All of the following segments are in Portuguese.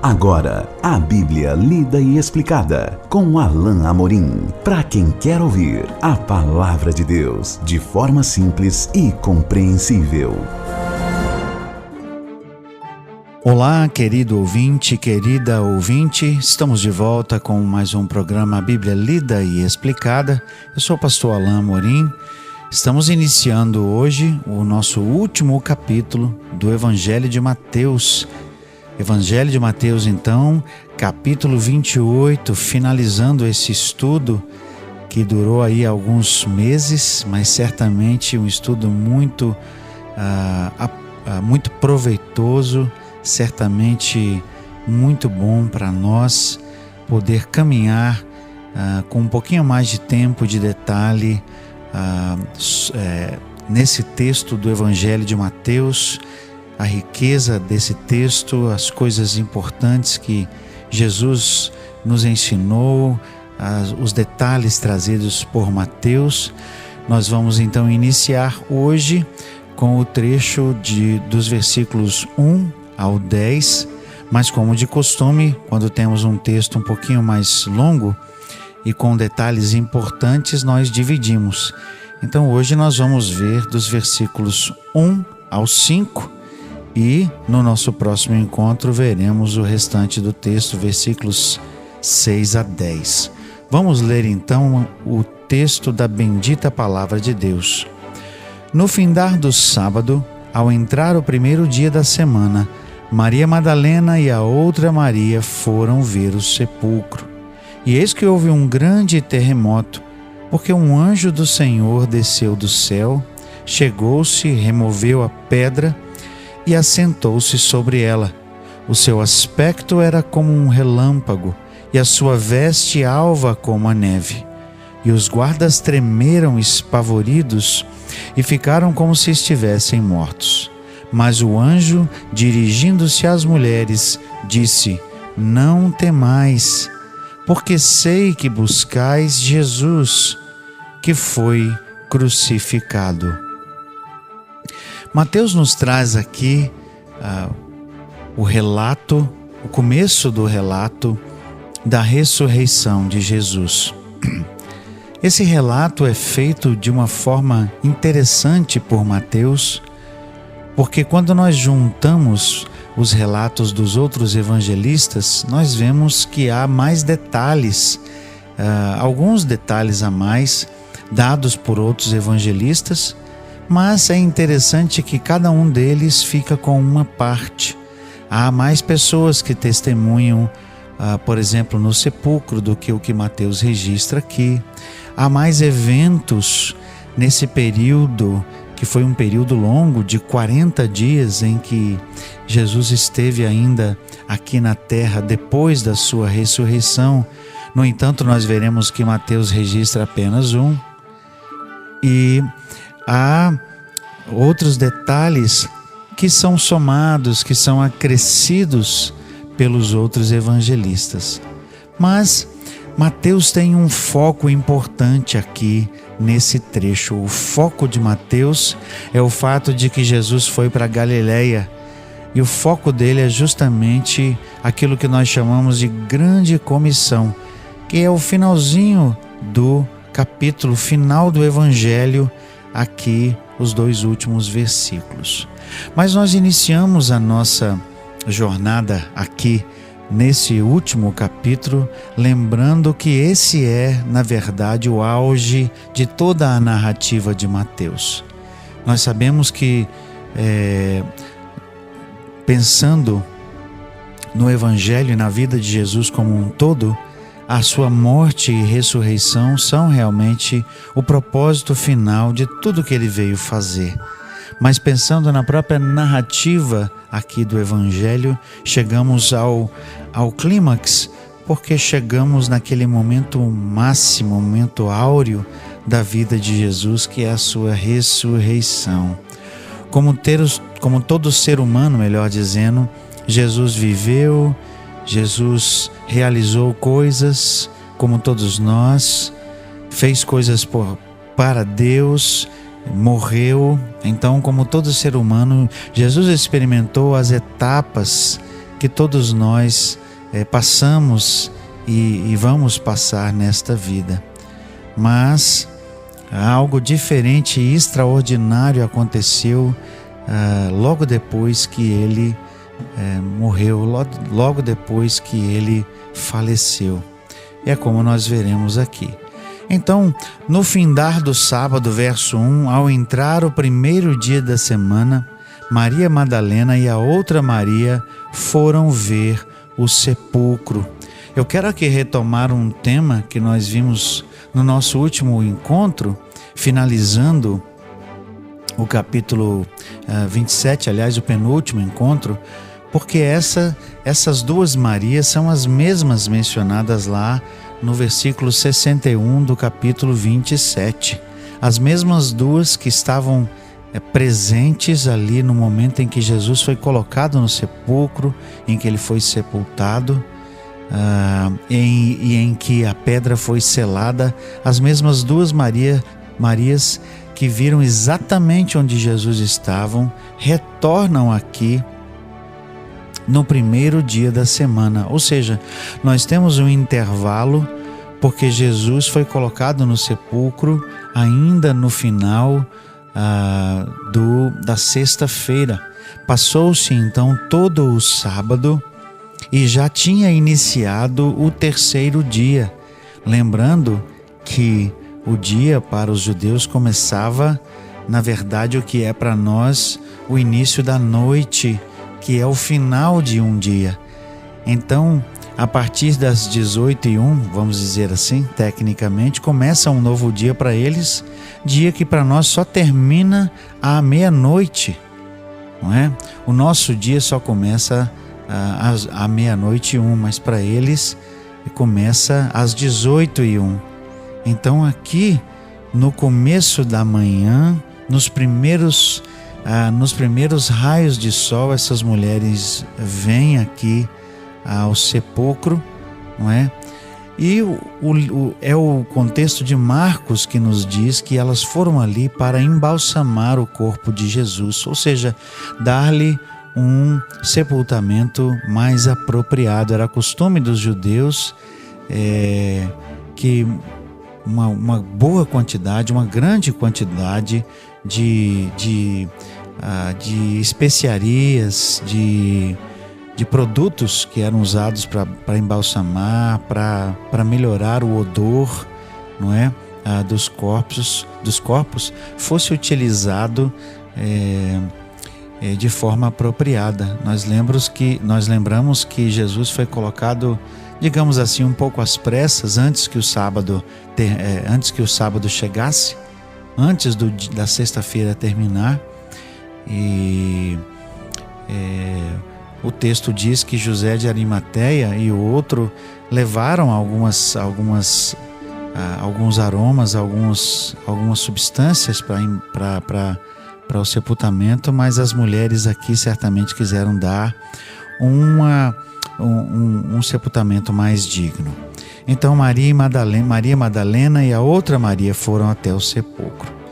Agora, a Bíblia lida e explicada com Alain Amorim. Para quem quer ouvir a Palavra de Deus de forma simples e compreensível. Olá, querido ouvinte, querida ouvinte. Estamos de volta com mais um programa Bíblia Lida e Explicada. Eu sou o pastor Alain Amorim. Estamos iniciando hoje o nosso último capítulo do Evangelho de Mateus. Evangelho de Mateus, então, capítulo 28, finalizando esse estudo que durou aí alguns meses, mas certamente um estudo muito proveitoso, certamente muito bom para nós poder caminhar com um pouquinho mais de tempo, de detalhe, nesse texto do Evangelho de Mateus, a riqueza desse texto, as coisas importantes que Jesus nos ensinou, os detalhes trazidos por Mateus. Nós vamos então iniciar hoje com o trecho dos versículos 1 ao 10, mas como de costume, quando temos um texto um pouquinho mais longo e com detalhes importantes, nós dividimos. Então hoje nós vamos ver dos versículos 1 ao 5 e no nosso próximo encontro veremos o restante do texto, versículos 6 a 10. Vamos ler então o texto da bendita palavra de Deus. No findar do sábado, ao entrar o primeiro dia da semana, Maria Madalena e a outra Maria foram ver o sepulcro. E eis que houve um grande terremoto, porque um anjo do Senhor desceu do céu, chegou-se, removeu a pedra e assentou-se sobre ela. O seu aspecto era como um relâmpago, e a sua veste alva como a neve. E os guardas tremeram espavoridos e ficaram como se estivessem mortos. Mas o anjo, dirigindo-se às mulheres, disse: Não temais, porque sei que buscais Jesus, que foi crucificado. Mateus nos traz aqui o começo do relato da ressurreição de Jesus. Esse relato é feito de uma forma interessante por Mateus, porque quando nós juntamos os relatos dos outros evangelistas, nós vemos que há mais detalhes, alguns detalhes a mais dados por outros evangelistas, mas é interessante que cada um deles fica com uma parte. Há mais pessoas que testemunham, por exemplo, no sepulcro do que o que Mateus registra aqui. Há mais eventos nesse período, que foi um período longo de 40 dias em que Jesus esteve ainda aqui na terra depois da sua ressurreição. No entanto, nós veremos que Mateus registra apenas um. E há outros detalhes que são somados, que são acrescidos pelos outros evangelistas. Mas Mateus tem um foco importante aqui nesse trecho. O foco de Mateus é o fato de que Jesus foi para Galileia, e o foco dele é justamente aquilo que nós chamamos de grande comissão, que é o finalzinho do capítulo final do Evangelho, aqui os dois últimos versículos. Mas nós iniciamos a nossa jornada aqui nesse último capítulo, lembrando que esse é, na verdade, o auge de toda a narrativa de Mateus. Nós sabemos que, pensando no Evangelho e na vida de Jesus como um todo, a sua morte e ressurreição são realmente o propósito final de tudo que ele veio fazer. Mas pensando na própria narrativa aqui do Evangelho, chegamos ao clímax, porque chegamos naquele momento máximo, momento áureo da vida de Jesus, que é a sua ressurreição. Como todo ser humano, melhor dizendo, Jesus viveu, Jesus realizou coisas como todos nós, fez coisas para Deus, morreu. Então, como todo ser humano, Jesus experimentou as etapas que todos nós passamos e vamos passar nesta vida. Mas algo diferente e extraordinário aconteceu logo depois que ele morreu, logo depois que ele faleceu. É como nós veremos aqui. Então, no findar do sábado, verso 1, ao entrar o primeiro dia da semana, Maria Madalena e a outra Maria foram ver o sepulcro. Eu quero aqui retomar um tema que nós vimos no nosso último encontro, finalizando o capítulo 27, aliás, o penúltimo encontro, porque essas duas Marias são as mesmas mencionadas lá no versículo 61 do capítulo 27. As mesmas duas que estavam presentes ali no momento em que Jesus foi colocado no sepulcro, em que ele foi sepultado, e em que a pedra foi selada. As mesmas duas Marias que viram exatamente onde Jesus estava, retornam aqui no primeiro dia da semana. Ou seja, nós temos um intervalo, porque Jesus foi colocado no sepulcro ainda no final da sexta-feira. Passou-se então todo o sábado e já tinha iniciado o terceiro dia. Lembrando que o dia para os judeus começava, na verdade, o que é para nós o início da noite, que é o final de um dia. Então, a partir das 18h01, vamos dizer assim, tecnicamente, começa um novo dia para eles, dia que para nós só termina à meia-noite, não é? O nosso dia só começa à meia-noite e 1, mas para eles começa às 18h01. Então aqui, no começo da manhã, nos primeiros raios de sol, essas mulheres vêm aqui ao sepulcro, não é? E é o contexto de Marcos que nos diz que elas foram ali para embalsamar o corpo de Jesus, ou seja, dar-lhe um sepultamento mais apropriado. Era costume dos judeus que uma boa quantidade, uma grande quantidade de especiarias, de produtos que eram usados para embalsamar, para melhorar o odor, não é? dos corpos, fosse utilizado de forma apropriada. Nós lembramos que Jesus foi colocado, digamos assim, um pouco às pressas, antes que o sábado chegasse, antes da sexta-feira terminar. E o texto diz que José de Arimateia e o outro levaram alguns aromas, algumas substâncias para o sepultamento, mas as mulheres aqui certamente quiseram dar um sepultamento mais digno. Então Maria Madalena e a outra Maria foram até o sepulcro.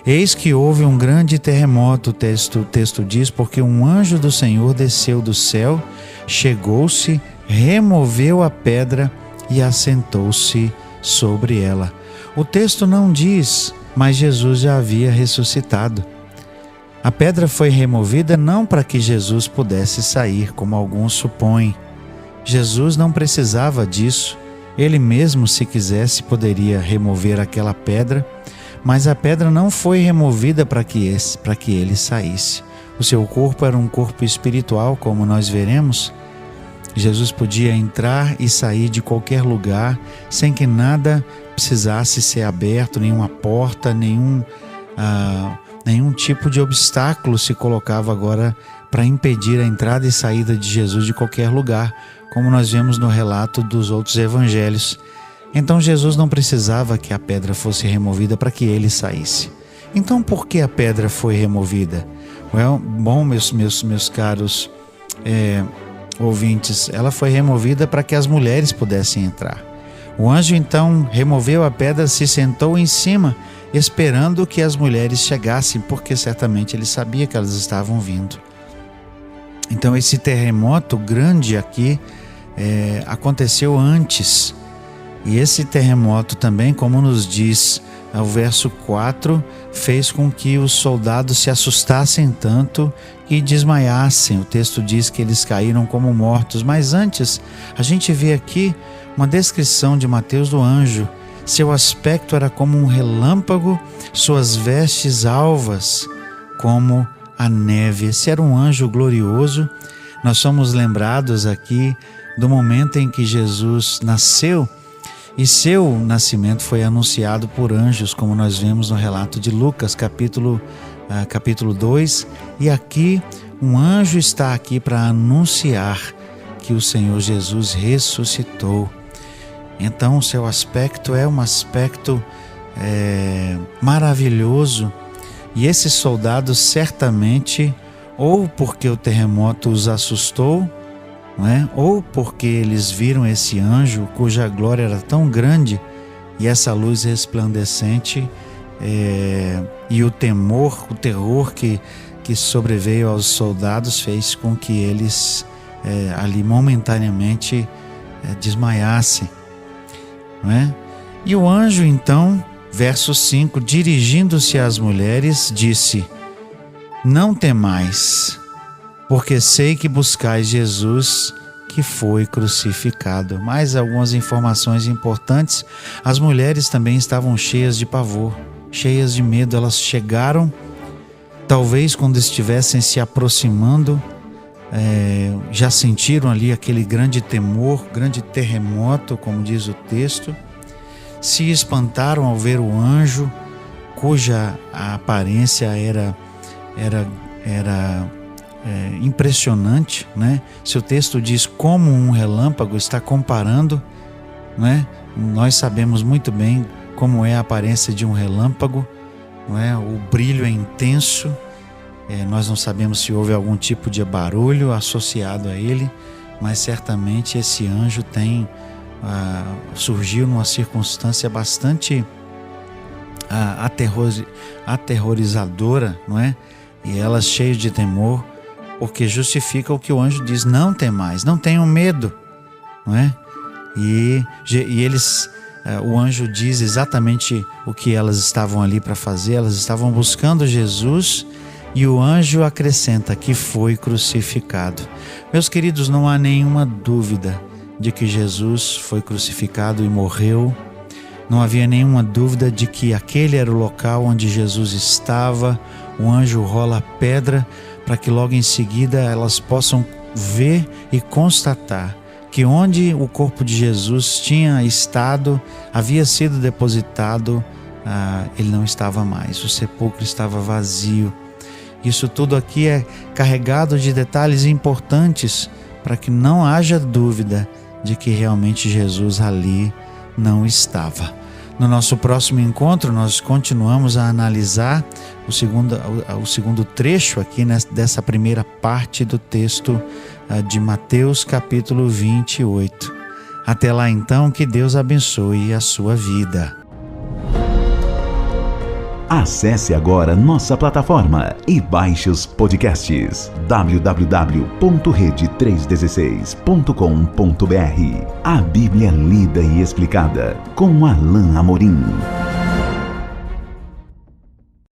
Eis que houve um grande terremoto, o texto diz, porque um anjo do Senhor desceu do céu, chegou-se, removeu a pedra e assentou-se sobre ela. O texto não diz, mas Jesus já havia ressuscitado. A pedra foi removida não para que Jesus pudesse sair, como alguns supõem. Jesus não precisava disso. Ele mesmo, se quisesse, poderia remover aquela pedra, mas a pedra não foi removida para que ele saísse. O seu corpo era um corpo espiritual, como nós veremos. Jesus podia entrar e sair de qualquer lugar sem que nada precisasse ser aberto, nenhuma porta, nenhum tipo de obstáculo se colocava agora para impedir a entrada e saída de Jesus de qualquer lugar, como nós vemos no relato dos outros evangelhos. Então Jesus não precisava que a pedra fosse removida para que ele saísse. Então por que a pedra foi removida? Bom, meus caros ouvintes, ela foi removida para que as mulheres pudessem entrar. O anjo então removeu a pedra, se sentou em cima, esperando que as mulheres chegassem, porque certamente ele sabia que elas estavam vindo. Então esse terremoto grande aqui aconteceu antes. E esse terremoto também, como nos diz o verso 4, fez com que os soldados se assustassem tanto e desmaiassem. O texto diz que eles caíram como mortos. Mas antes, a gente vê aqui uma descrição de Mateus do anjo. Seu aspecto era como um relâmpago, suas vestes alvas como a neve. Esse era um anjo glorioso. Nós somos lembrados aqui do momento em que Jesus nasceu, e seu nascimento foi anunciado por anjos, como nós vemos no relato de Lucas, capítulo 2. E aqui, um anjo está aqui para anunciar que o Senhor Jesus ressuscitou. Então, o seu aspecto é um aspecto maravilhoso. E esses soldados certamente, ou porque o terremoto os assustou, ou porque eles viram esse anjo cuja glória era tão grande, e essa luz resplandecente, e o terror que sobreveio aos soldados fez com que eles ali momentaneamente desmaiassem. E o anjo então, verso 5, dirigindo-se às mulheres, disse: não temais, porque sei que buscais Jesus que foi crucificado. Mais algumas informações importantes. As mulheres também estavam cheias de pavor, cheias de medo. Elas chegaram, talvez quando estivessem se aproximando, já sentiram ali aquele grande temor, grande terremoto, como diz o texto. Se espantaram ao ver o anjo, cuja aparência era impressionante, Se o texto diz como um relâmpago, está comparando, Nós sabemos muito bem como é a aparência de um relâmpago, O brilho é intenso. Nós não sabemos se houve algum tipo de barulho associado a ele, mas certamente esse anjo surgiu numa circunstância bastante aterrorizadora, E elas cheias de temor, porque justifica o que o anjo diz: não temais, não tenham medo, E eles, o anjo diz exatamente o que elas estavam ali para fazer. Elas estavam buscando Jesus, e o anjo acrescenta que foi crucificado. Meus queridos, não há nenhuma dúvida de que Jesus foi crucificado e morreu. Não havia nenhuma dúvida de que aquele era o local onde Jesus estava. O anjo rola a pedra para que logo em seguida elas possam ver e constatar que onde o corpo de Jesus tinha estado, havia sido depositado, ele não estava mais. O sepulcro estava vazio. Isso tudo aqui é carregado de detalhes importantes para que não haja dúvida de que realmente Jesus ali não estava. No nosso próximo encontro, nós continuamos a analisar o segundo trecho aqui dessa primeira parte do texto de Mateus, capítulo 28. Até lá então, que Deus abençoe a sua vida. Acesse agora nossa plataforma e baixe os podcasts www.rede316.com.br. A Bíblia lida e explicada com Alain Amorim.